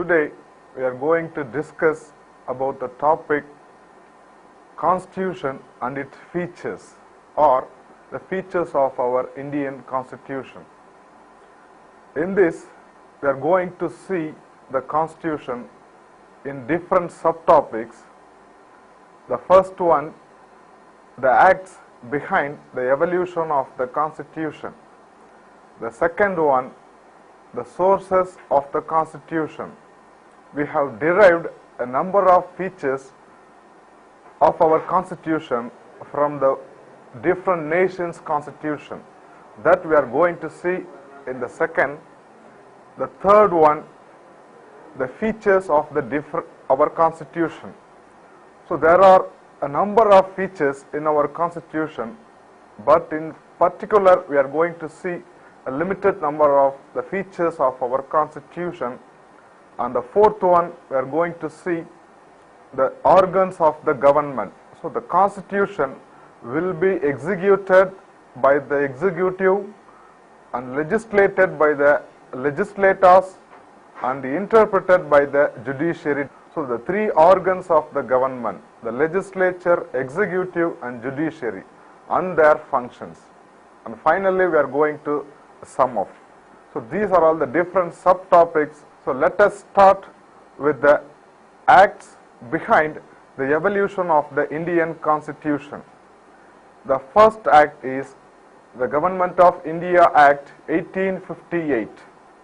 today we are going to discuss about the topic Constitution and its features, or the features of our Indian Constitution. In this, we are going to see the Constitution in different subtopics. The first one, the acts behind the evolution of the Constitution. The second one, the sources of the Constitution. We have derived a number of features of our Constitution from the different nations' Constitution. That we are going to see in the second. The third one, the features of our Constitution. So there are a number of features in our Constitution, but in particular we are going to see a limited number of the features of our Constitution. And the fourth one, we are going to see the organs of the government. So the Constitution will be executed by the executive and legislated by the legislators and interpreted by the judiciary. So the three organs of the government, the legislature, executive and judiciary, and their functions. And finally we are going to sum up. So these are all the different subtopics. So let us start with the acts behind the evolution of the Indian Constitution. The first act is the Government of India Act 1858.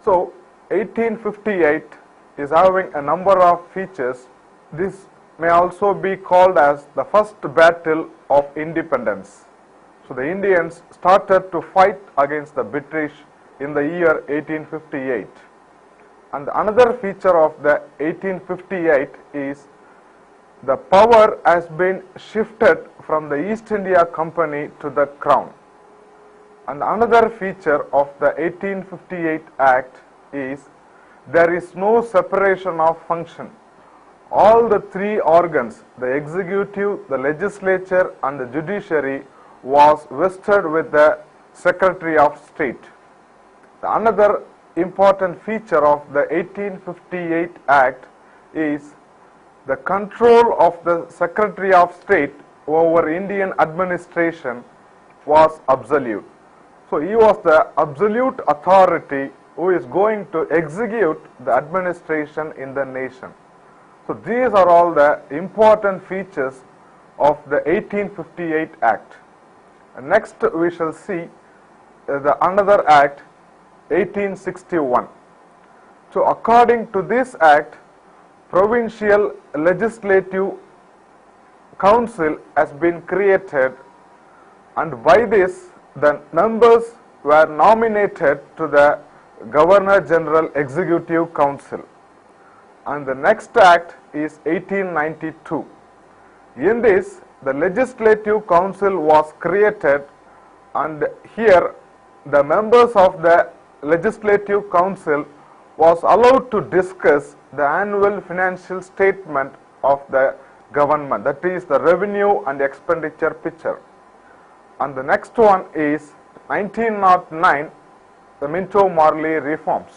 So 1858 is having a number of features. This may also be called as the first battle of independence. So the Indians started to fight against the British in the year 1858. And another feature of the 1858 is the power has been shifted from the East India Company to the Crown. And another feature of the 1858 Act is there is no separation of function. All the three organs, the executive, the legislature and the judiciary, was vested with the Secretary of State. Another important feature of the 1858 Act is the control of the Secretary of State over Indian administration was absolute. So he was the absolute authority who is going to execute the administration in the nation. So these are all the important features of the 1858 Act. And next we shall see another act, 1861. So according to this act, Provincial Legislative Council has been created, and by this the members were nominated to the Governor General Executive Council. And the next act is 1892. In this, the Legislative Council was created, and here the members of the Legislative Council was allowed to discuss the annual financial statement of the government, that is the revenue and expenditure picture. And the next one is 1909, the Minto-Morley reforms.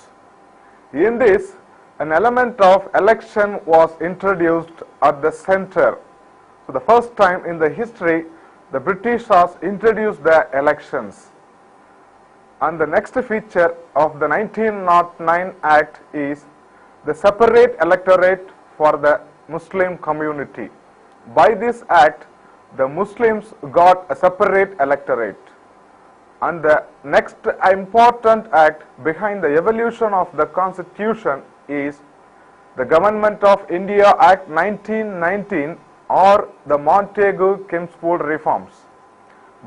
In this, an element of election was introduced at the center. So the first time in the history, the British has introduced the elections. And the next feature of the 1909 Act is the separate electorate for the Muslim community. By this act, the Muslims got a separate electorate. And the next important act behind the evolution of the Constitution is the Government of India Act 1919, or the Montagu-Kempsford reforms.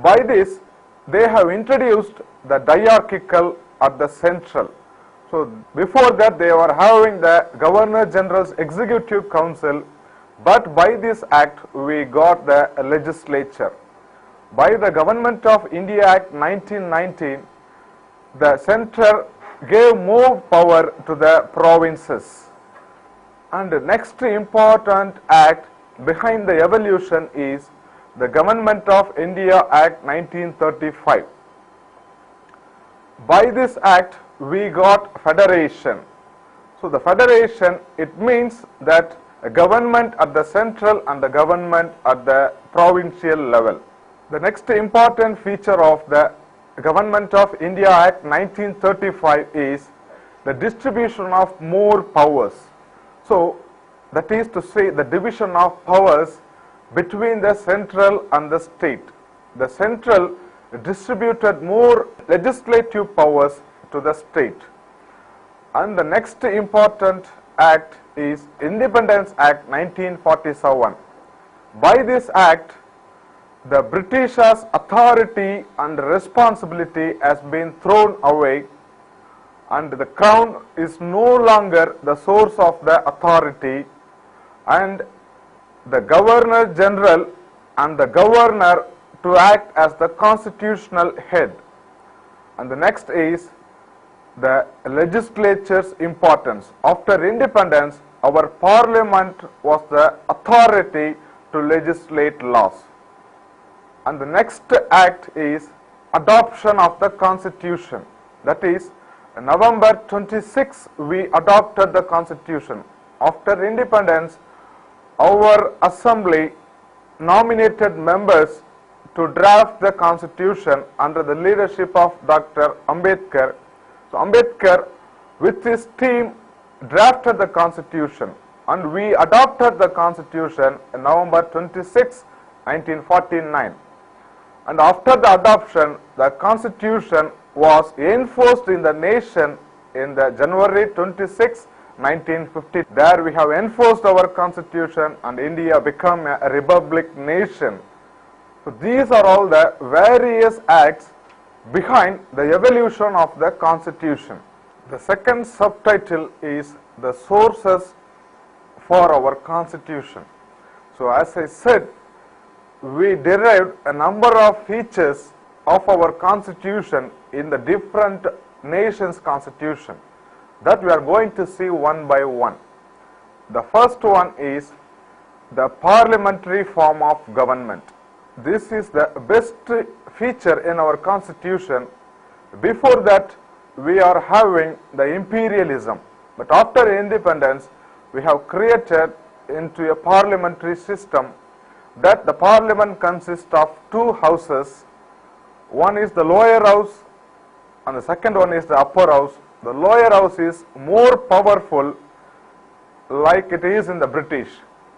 By this, they have introduced the diarchical at the central. So before that they were having the Governor General's Executive Council, but by this act we got the legislature. By the Government of India Act 1919, the center gave more power to the provinces. And the next important act behind the evolution is the Government of India Act 1935. By this act we got federation. So the federation, it means that a government at the central and the government at the provincial level. The next important feature of the Government of India Act 1935 is the distribution of more powers. So that is to say, the division of powers between the central and the state. The central distributed more legislative powers to the state. And the next important act is Independence Act 1947. By this act, the Britishers' authority and responsibility has been thrown away, and the crown is no longer the source of the authority, and the Governor General and the Governor to act as the constitutional head. And the next is the legislature's importance. After independence, our parliament was the authority to legislate laws. And the next act is adoption of the constitution. That is, November 26, we adopted the constitution. After independence, our assembly nominated members to draft the constitution under the leadership of Dr. Ambedkar. So Ambedkar with his team drafted the constitution, and we adopted the constitution on November 26, 1949. And after the adoption, the constitution was enforced in the nation in the January 26, 1950. There we have enforced our constitution and India became a republic nation. So these are all the various acts behind the evolution of the constitution. The second subtitle is the sources for our constitution. So as I said, we derived a number of features of our constitution in the different nations' constitution that we are going to see one by one. The first one is the parliamentary form of government. This is the best feature in our constitution. Before that, we are having the imperialism, but after independence, we have created into a parliamentary system that the parliament consists of two houses. One is the lower house and the second one is the upper house. The lower house is more powerful like it is in the British.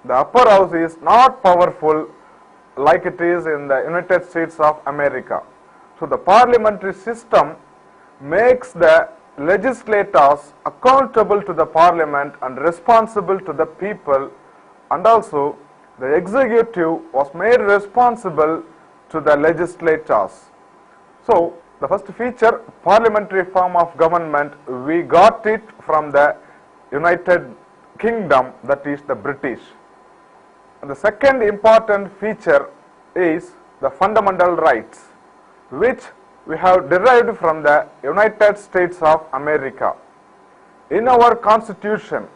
The upper house is not powerful like it is in the United States of America. So the parliamentary system makes the legislators accountable to the parliament and responsible to the people, and also the executive was made responsible to the legislators. So the first feature, parliamentary form of government, we got it from the United Kingdom, that is the British. And the second important feature is the fundamental rights, which we have derived from the United States of America. In our constitution,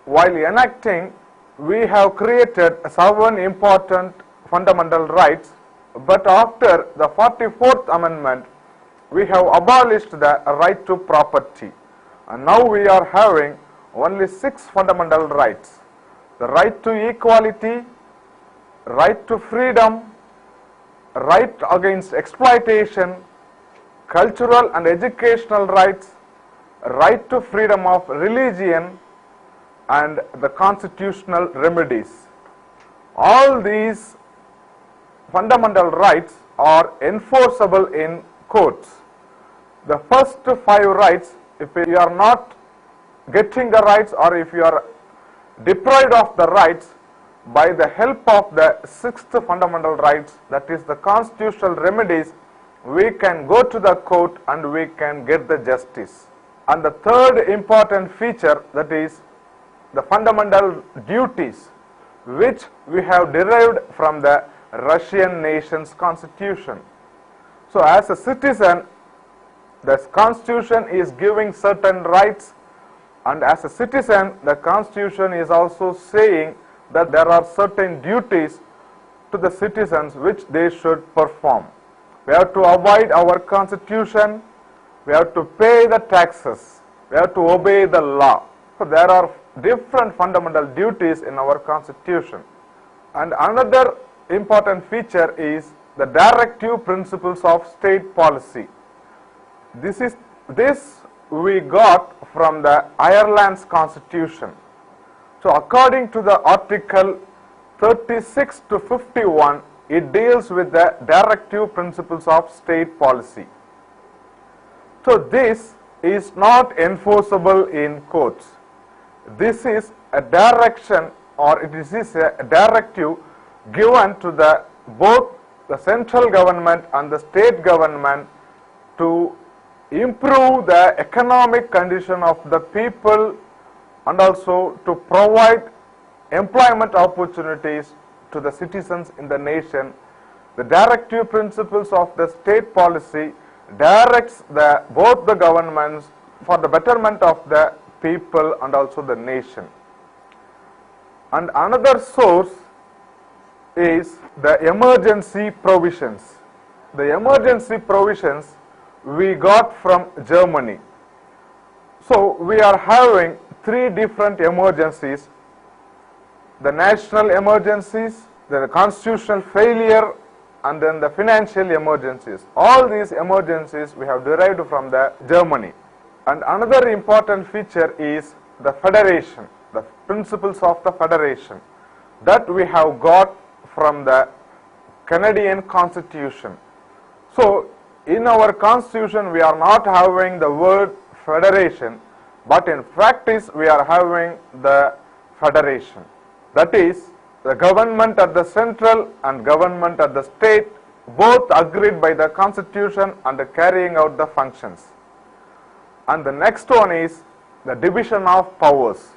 while enacting, we have created 7 important fundamental rights, but after the 44th Amendment, we have abolished the right to property. And now we are having only 6 fundamental rights. The right to equality, right to freedom, right against exploitation, cultural and educational rights, right to freedom of religion, and the constitutional remedies. All these fundamental rights are enforceable in courts. The first 5 rights, if you are not getting the rights or if you are deprived of the rights, by the help of the 6th fundamental rights, that is the constitutional remedies, we can go to the court and we can get the justice. And the third important feature, that is the fundamental duties, which we have derived from the Russian nation's constitution. So as a citizen, the constitution is giving certain rights, and as a citizen, the constitution is also saying that there are certain duties to the citizens which they should perform. We have to abide our constitution, we have to pay the taxes, we have to obey the law. So there are different fundamental duties in our constitution. And another important feature is the directive principles of state policy. This we got from the Ireland's constitution. So according to the article 36 to 51, it deals with the directive principles of state policy. So this is not enforceable in courts. This is a direction, or it is a directive given to both the central government and the state government to improve the economic condition of the people and also to provide employment opportunities to the citizens in the nation. The directive principles of the state policy directs both the governments for the betterment of the people and also the nation. And another source is the emergency provisions. The emergency provisions we got from Germany. So we are having three different emergencies: the national emergencies, the constitutional failure, and then the financial emergencies. All these emergencies we have derived from the Germany. And another important feature is the federation, the principles of the federation, that we have got from the Canadian Constitution. So in our constitution we are not having the word federation, but in practice we are having the federation. That is, the government at the central and government at the state both agreed by the constitution and carrying out the functions. And the next one is the division of powers.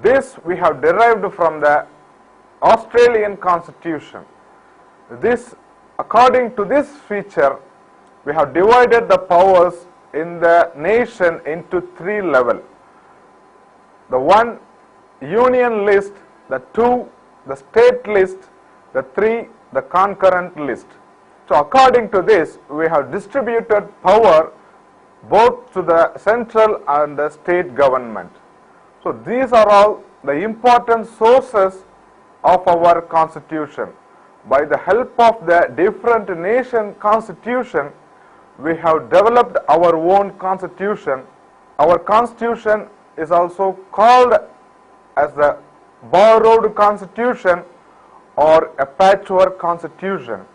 This we have derived from the Australian Constitution. According to this feature, we have divided the powers in the nation into three levels. The one, union list; the two, the state list; the three, the concurrent list. So according to this, we have distributed power both to the central and the state government. So these are all the important sources of our constitution. By the help of the different nation constitution, we have developed our own constitution. Our constitution is also called as the borrowed constitution or a patchwork constitution.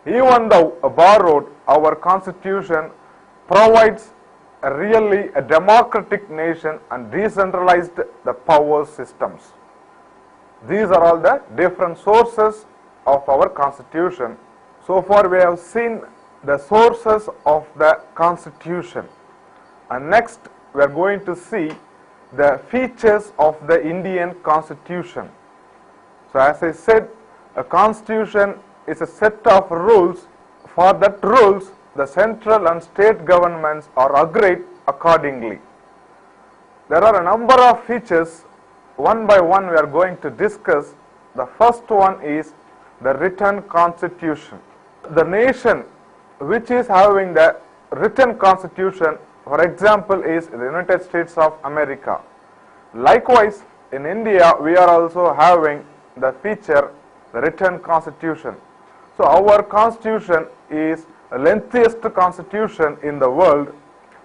Even though borrowed, our constitution provides really a democratic nation and decentralized the power systems. These are all the different sources of our constitution. So far we have seen the sources of the constitution, and next we are going to see the features of the Indian constitution. So as I said, a constitution is a set of rules. For that rules, the central and state governments are agreed accordingly. There are a number of features. One by one we are going to discuss. The first one is the written constitution. The nation which is having the written constitution, for example, is the United States of America. Likewise, in India we are also having the feature, the written constitution. So our constitution is the lengthiest constitution in the world,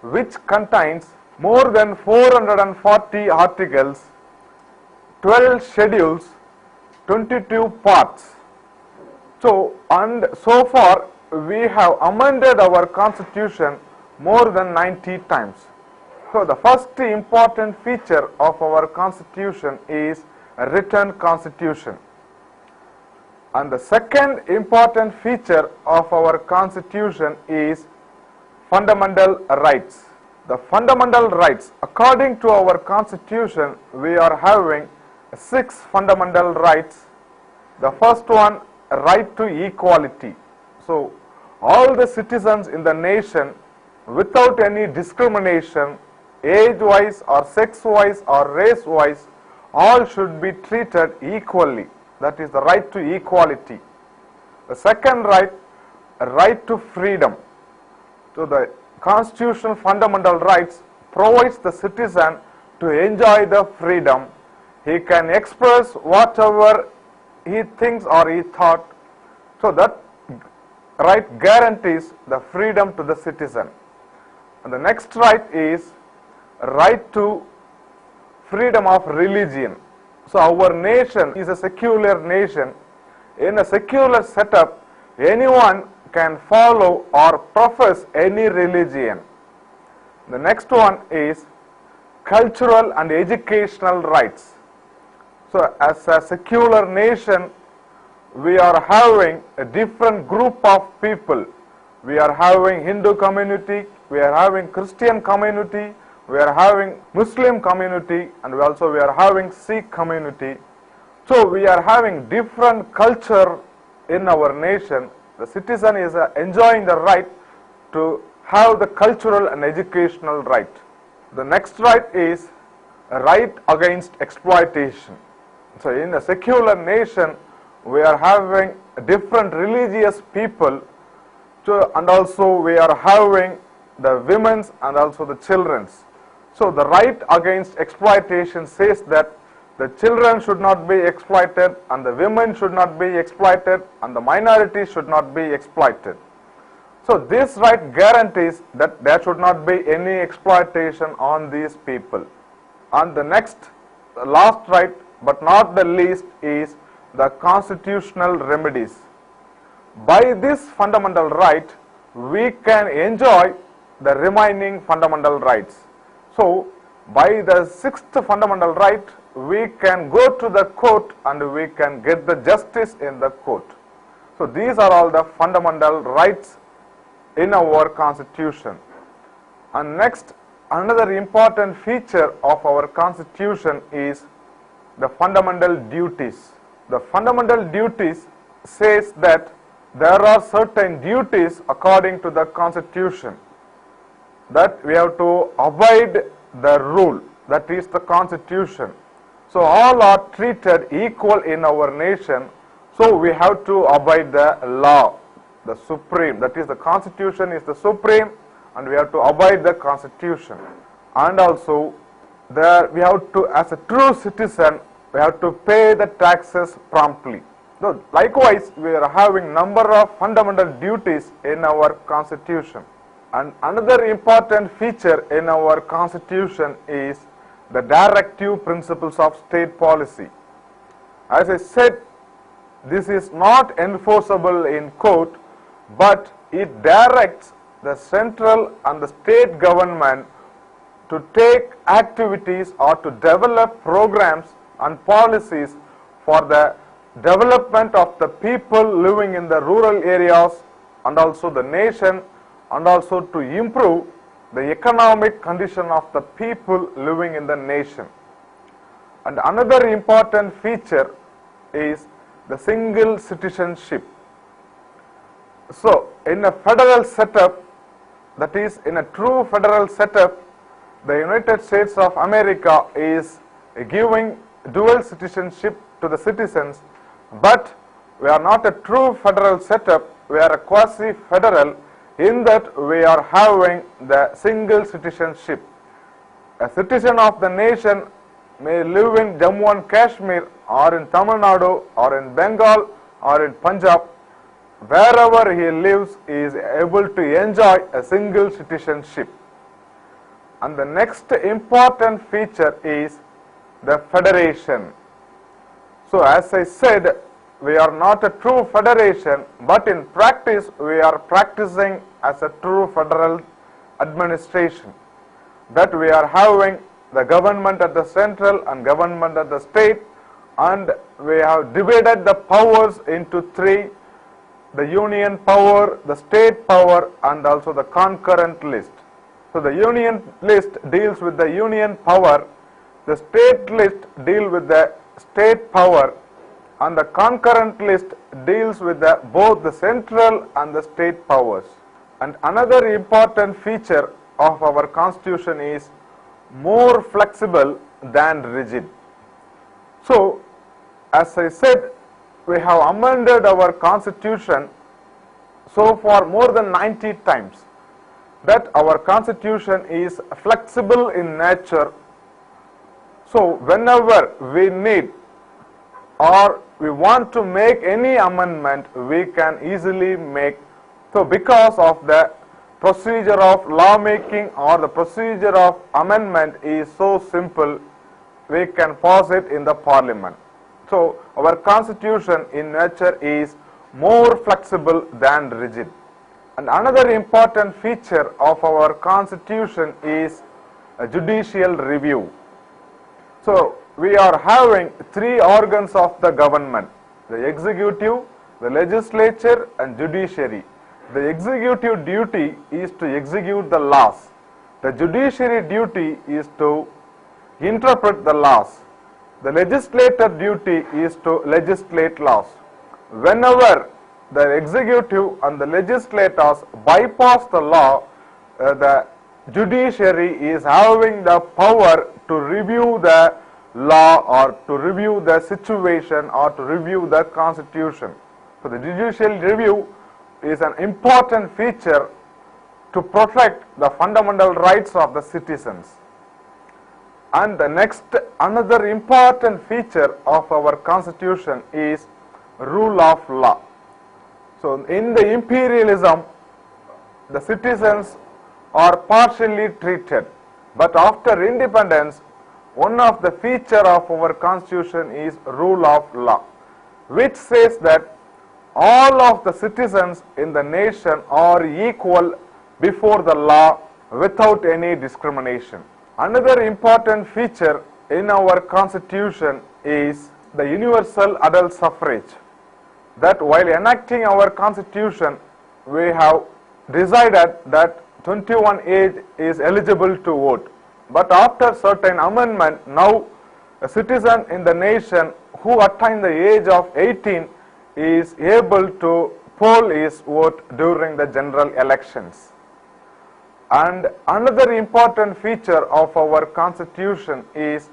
which contains more than 440 articles, 12 schedules, 22 parts. So far we have amended our constitution more than 90 times. So the first important feature of our constitution is a written constitution. And the second important feature of our constitution is fundamental rights. The fundamental rights, according to our constitution, we are having 6 fundamental rights. The first one, right to equality. So all the citizens in the nation, without any discrimination, age-wise or sex-wise or race-wise, all should be treated equally. That is the right to equality. The second right, right to freedom. So the constitutional fundamental rights provides the citizen to enjoy the freedom. He can express whatever he thinks or he thought. So that right guarantees the freedom to the citizen. And the next right is right to freedom of religion. So our nation is a secular nation. In a secular setup, anyone can follow or profess any religion. The next one is cultural and educational rights. So as a secular nation, we are having a different group of people. We are having Hindu community, we are having Christian community, we are having Muslim community, and we are having Sikh community. So we are having different culture in our nation. The citizen is enjoying the right to have the cultural and educational right. The next right is a right against exploitation. So in a secular nation, we are having different religious people, and also we are having the women's and also the children's. So the right against exploitation says that the children should not be exploited, and the women should not be exploited, and the minorities should not be exploited. So this right guarantees that there should not be any exploitation on these people. And the last right, but not the least, is the constitutional remedies. By this fundamental right, we can enjoy the remaining fundamental rights. So, by the sixth fundamental right, we can go to the court and we can get the justice in the court. So, these are all the fundamental rights in our constitution. And next, another important feature of our constitution is the fundamental duties. The fundamental duties says that there are certain duties according to the constitution, that we have to abide the rule, that is the constitution. So all are treated equal in our nation, so we have to abide the law, the supreme, that is the constitution is the supreme, and we have to abide the constitution. And also we have to, as a true citizen, we have to pay the taxes promptly. So likewise, we are having number of fundamental duties in our constitution. And another important feature in our constitution is the directive principles of state policy. As I said, this is not enforceable in court, but it directs the central and the state government to take activities or to develop programs and policies for the development of the people living in the rural areas and also the nation, and also to improve the economic condition of the people living in the nation. And another important feature is the single citizenship. So in a federal setup, that is in a true federal setup, the United States of America is giving dual citizenship to the citizens, but we are not a true federal setup, we are a quasi-federal, in that we are having the single citizenship. A citizen of the nation may live in Jammu and Kashmir or in Tamil Nadu or in Bengal or in Punjab. Wherever he lives, he is able to enjoy a single citizenship. And the next important feature is the federation. So as I said, we are not a true federation, but in practice we are practicing as a true federal administration, that we are having the government at the central and government at the state, and we have divided the powers into three: the union power, the state power, and also the concurrent list. So the union list deals with the union power, the state list deals with the state power, and the concurrent list deals with both the central and the state powers. And another important feature of our constitution is more flexible than rigid. So, as I said, we have amended our constitution so far more than 90 times, that our constitution is flexible in nature, So whenever we need or we want to make any amendment, we can easily make. So because of the procedure of lawmaking or the procedure of amendment is so simple, we can pass it in the parliament. So our constitution in nature is more flexible than rigid. And another important feature of our constitution is a judicial review. So we are having three organs of the government: the executive, the legislature and judiciary. The executive duty is to execute the laws. The judiciary duty is to interpret the laws. The legislator duty is to legislate laws. Whenever the executive and the legislators bypass the law, the judiciary is having the power to review the law or to review the situation or to review the constitution. So the judicial review is an important feature to protect the fundamental rights of the citizens. And the next, another important feature of our constitution is rule of law. So in the imperialism, the citizens are partially treated, but after independence, one of the feature of our constitution is rule of law, which says that all of the citizens in the nation are equal before the law without any discrimination. Another important feature in our constitution is the universal adult suffrage. That while enacting our constitution, we have decided that 21 age is eligible to vote. But after certain amendment, now a citizen in the nation who attained the age of 18 is able to poll his vote during the general elections. And another important feature of our constitution is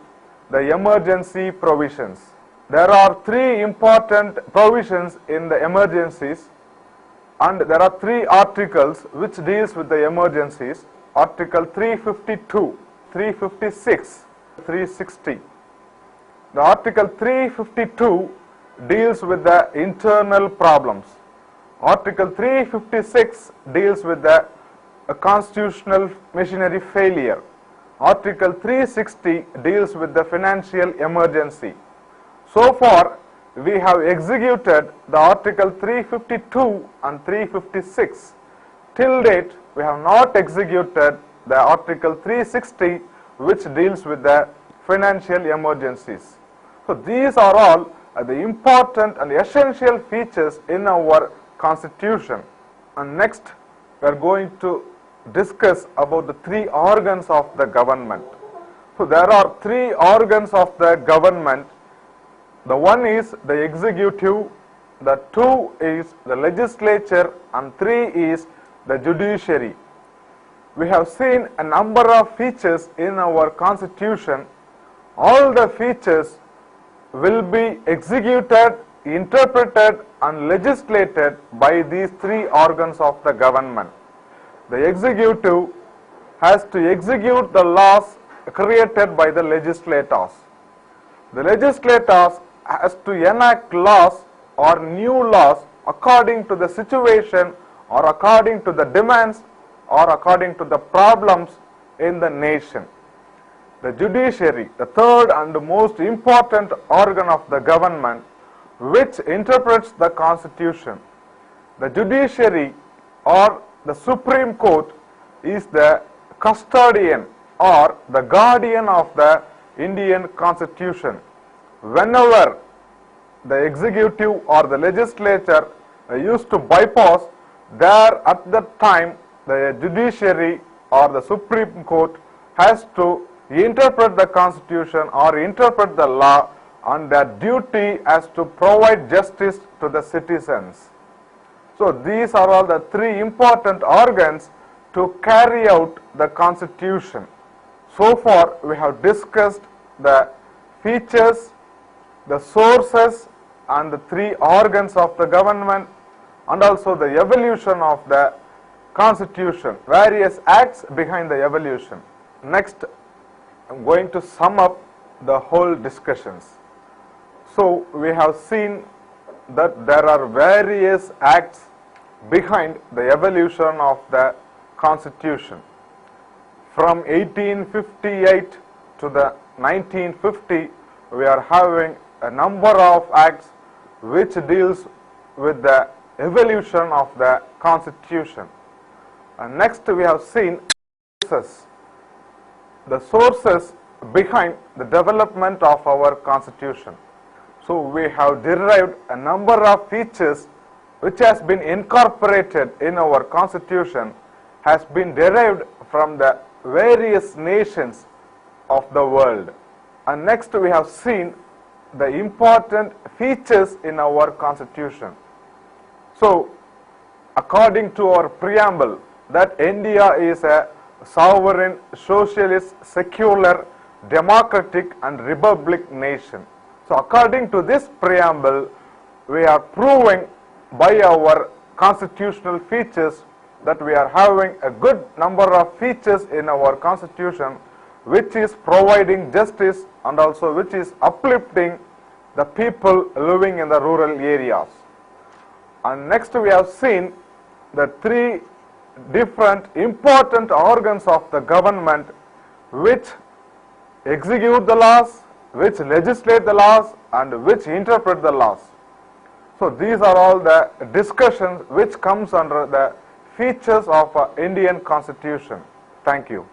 the emergency provisions. There are three important provisions in the emergencies, and there are three articles which deals with the emergencies: Article 352, 356, 360. The Article 352 deals with the internal problems. Article 356 deals with the constitutional machinery failure. Article 360 deals with the financial emergency. So far, we have executed the Article 352 and 356. Till date, we have not executed the Article 360, which deals with the financial emergencies. So these are all the important and essential features in our constitution. And next, we are going to discuss about the three organs of the government. So there are three organs of the government. The one is the executive, the two is the legislature, and three is the judiciary. We have seen a number of features in our constitution. All the features will be executed, interpreted and legislated by these three organs of the government. The executive has to execute the laws created by the legislators. The legislators has to enact laws or new laws according to the situation or according to the demands or according to the problems in the nation. The judiciary, the third and most important organ of the government, which interprets the constitution. The judiciary or the Supreme Court is the custodian or the guardian of the Indian Constitution. Whenever the executive or the legislature used to bypass, there at that time the judiciary or the Supreme Court has to interpret the constitution or interpret the law, and their duty as to provide justice to the citizens. So these are all the three important organs to carry out the constitution. So far we have discussed the features, the sources and the three organs of the government, and also the evolution of the constitution, various acts behind the evolution. Next, I am going to sum up the whole discussions. So we have seen that there are various acts behind the evolution of the Constitution. From 1858 to the 1950, we are having a number of acts which deals with the evolution of the Constitution. And next we have seen the sources behind the development of our Constitution. So we have derived a number of features which has been incorporated in our Constitution, has been derived from the various nations of the world. And next we have seen the important features in our Constitution. So according to our preamble, that India is a sovereign, socialist, secular, democratic and republic nation. So according to this preamble, we are proving by our constitutional features that we are having a good number of features in our Constitution which is providing justice and also which is uplifting the people living in the rural areas. And next we have seen the three different important organs of the government which execute the laws, which legislate the laws and which interpret the laws. So these are all the discussions which comes under the features of Indian Constitution. Thank you.